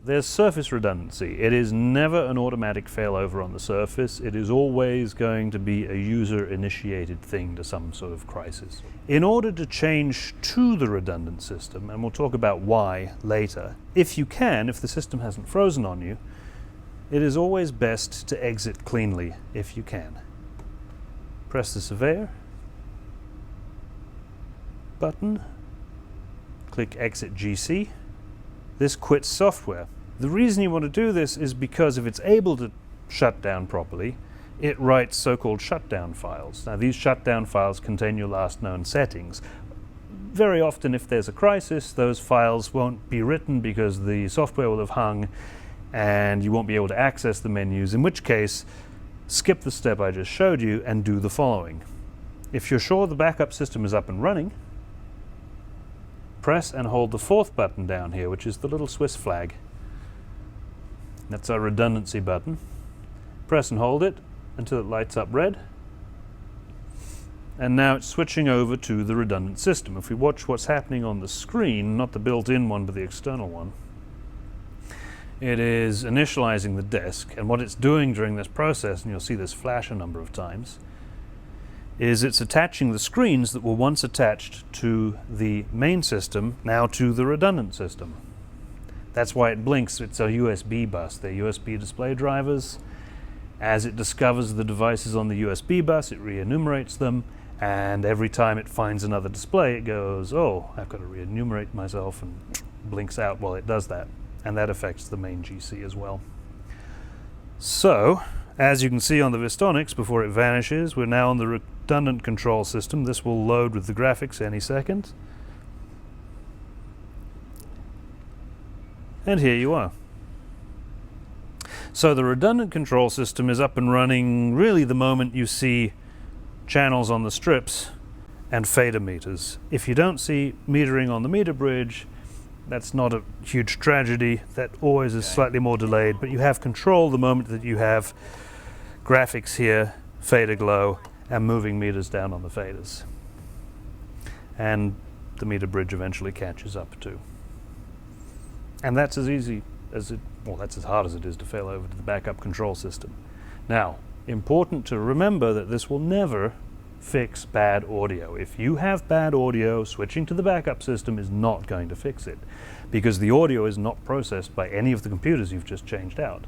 There's surface redundancy. It is never an automatic failover on the surface. It is always going to be a user-initiated thing to some sort of crisis. In order to change to the redundant system, and we'll talk about why later, if you can, if the system hasn't frozen on you, it is always best to exit cleanly if you can. Press the surveyor button, click Exit GC. This quits software. The reason you want to do this is because if it's able to shut down properly, it writes so-called shutdown files. Now these shutdown files contain your last known settings. Very often if there's a crisis, those files won't be written because the software will have hung and you won't be able to access the menus, in which case skip the step I just showed you and do the following. If you're sure the backup system is up and running, press and hold the fourth button down here, which is the little Swiss flag. That's our redundancy button. Press and hold it until it lights up red. And now it's switching over to the redundant system. If we watch what's happening on the screen, not the built-in one, but the external one, it is initializing the disk, and what it's doing during this process, and you'll see this flash a number of times, is it's attaching the screens that were once attached to the main system, now to the redundant system. That's why it blinks. It's a USB bus. They're USB display drivers. As it discovers the devices on the USB bus, it re-enumerates them, and every time it finds another display, it goes, oh, I've got to re-enumerate myself, and blinks out while it does that. And that affects the main GC as well. So, as you can see on the Vistonics, before it vanishes, we're now on the redundant control system. This will load with the graphics any second. And here you are. So the redundant control system is up and running really the moment you see channels on the strips and fader meters. If you don't see metering on the meter bridge, that's not a huge tragedy. That always is slightly more delayed, but you have control the moment that you have graphics here, fader glow, and moving meters down on the faders. And the meter bridge eventually catches up too. And that's as easy as it, well, that's as hard as it is to fail over to the backup control system. Now, important to remember that this will never fix bad audio. If you have bad audio, switching to the backup system is not going to fix it, because the audio is not processed by any of the computers you've just changed out.